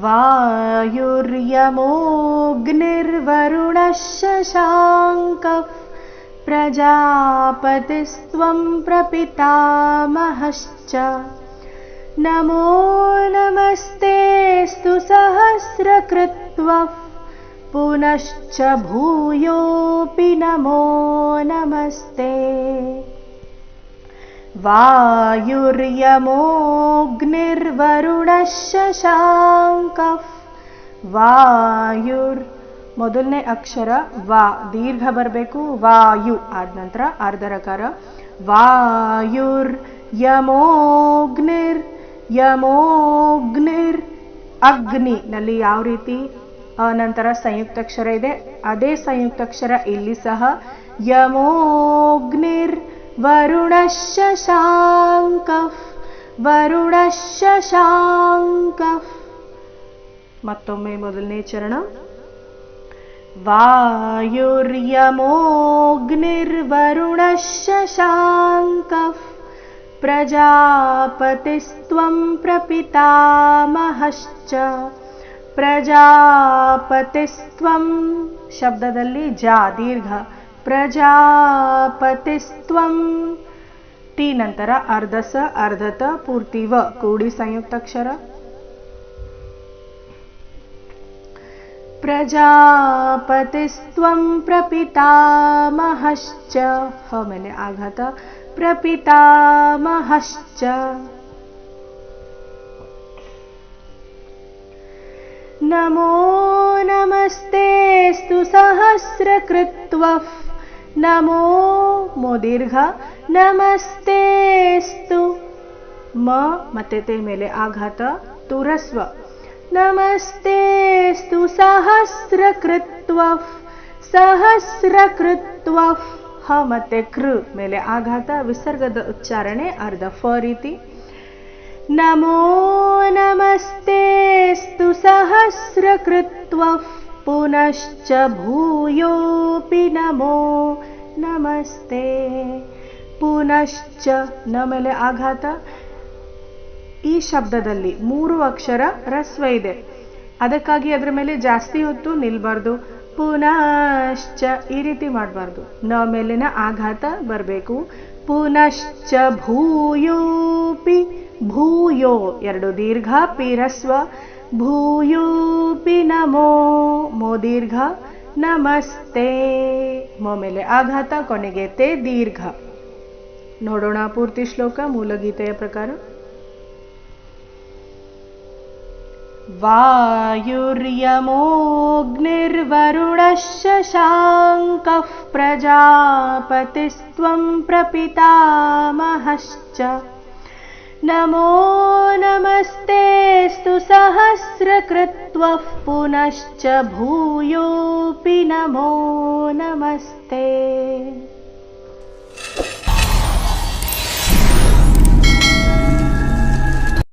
वायुर्यमोऽग्निर्वरुणः शशाङ्कः प्रजापतिस्त्वं प्रपितामहश्च नमो नमस्तेऽस्तु सहस्रकृत्वः पुनश्च भूयोऽपि नमो नमस्ते। ವಾಯುರ್ಯಮೋಗ್ನಿರ್ವರುಣಃ ಶಶಾಂಕಃ ವಾಯುರ್ ಮೊದಲನೇ ಅಕ್ಷರ ವಾ ದೀರ್ಘ ಬರಬೇಕು. ವಾಯು ಆದ ನಂತರ ಅರ್ಧರಕಾರ. ವಾಯುರ್ ಯಮೋಗ್ನಿರ್ ಯಮೋಗ್ನಿರ್ ಅಗ್ನಿ ನಲ್ಲಿ ಯಾವ ರೀತಿ ನಂತರ ಸಂಯುಕ್ತಾಕ್ಷರ ಇದೆ ಅದೇ ಸಂಯುಕ್ತಾಕ್ಷರ ಇಲ್ಲಿ ಸಹ. ಯಮೋಗ್ನಿರ್ ವರುಣಃ ಶಶಾಂಕಃ ವರುಣಃ ಶಶಾಂಕಃ. ಮತ್ತೊಮ್ಮೆ ಮೊದಲನೇ ಚರಣ. ವಾಯುರ್ಯಮೋಗ್ನಿರ್ವರುಣಃ ಶಶಾಂಕಃ ಪ್ರಜಾಪತಿಸ್ತ್ವಂ ಪ್ರಪಿತಾಮಹಶ್ಚ ಪ್ರಜಾಪತಿಸ್ತ್ವಂ ಶಬ್ದದಲ್ಲಿ ಜಾ ದೀರ್ಘ. ಪ್ರಜಾಪತಿಸ್ತ್ವಂ ಟಿ ನಂತರ ಅರ್ಧಸ ಅರ್ಧತ ಪೂರ್ತಿ ವ ಕೂಡಿ ಸಂಯುಕ್ತಾಕ್ಷರ. ಪ್ರಜಾಪತಿಸ್ತ್ವಂ ಪ್ರಪಿತಾಮಹಶ್ಚ ಹ ಮೇಲೆ ಆಘಾತ ಪ್ರಪಿತಾಮಹಶ್ಚ. ನಮೋ ನಮಸ್ತೆಸ್ತು ಸಹಸ್ರಕೃತ್ವಃ ನಮೋ ಮೋ ದೀರ್ಘ ನಮಸ್ತೆಸ್ತು ಮ ಮತ್ತೆ ತೇ ಮೇಲೆ ಆಘಾತ ತುರಸ್ವ. ನಮಸ್ತೆಸ್ತು ಸಹಸ್ರಕೃತ್ವಃ ಸಹಸ್ರಕೃತ್ವಃ ಹ ಮತ್ತೆ ಕೃ ಮೇಲೆ ಆಘಾತ ವಿಸರ್ಗದ ಉಚ್ಚಾರಣೆ ಅರ್ಧ ಫ ರೀತಿ. ನಮೋ ನಮಸ್ತೆಸ್ತು ಸಹಸ್ರಕೃತ್ವಃ ಪುನಶ್ಚ ಭೂಯೋಪಿ ನಮೋ ನಮಸ್ತೆ. ಪುನಶ್ಚ ನ ಮೇಲೆ ಆಘಾತ. ಈ ಶಬ್ದದಲ್ಲಿ 3 ಅಕ್ಷರ ರಸ್ವ ಇದೆ, ಅದಕ್ಕಾಗಿ ಅದರ ಮೇಲೆ ಜಾಸ್ತಿ ಹೊತ್ತು ನಿಲ್ಬಾರ್ದು. ಪುನಶ್ಚ ಈ ರೀತಿ ಮಾಡಬಾರ್ದು. ನ ಮೇಲಿನ ಆಘಾತ ಬರಬೇಕು. ಪುನಶ್ಚ ಭೂಯೋಪಿ ಭೂಯೋ 2 ದೀರ್ಘ ಪೀರಸ್ವ. ಭೂಯೋಪಿ ನಮೋ ಮೋ ದೀರ್ಘ ನಮಸ್ತೆ ಮೋ ಮೇಲೆ ಆಘಾತ ಕೊನೆಗೆ ತೇ ದೀರ್ಘ. ನೋಡೋಣ ಪೂರ್ತಿ ಶ್ಲೋಕ ಮೂಲಗೀತೆಯ ಪ್ರಕಾರ. ವಾಯುರ್ಯಮೋಗ್ನಿರ್ವರುಣಃ ಶಶಾಂಕಃ ಪ್ರಜಾಪತಿಸ್ತ್ವಂ ಪ್ರಪಿತಾಮಹಶ್ಚ ನಮೋ ನಮಸ್ತೆಸ್ತು ಸಹಸ್ರಕೃತ್ವಃ ಪುನಶ್ಚ ಭೂಯೋಪಿ ನಮೋ ನಮಸ್ತೆ.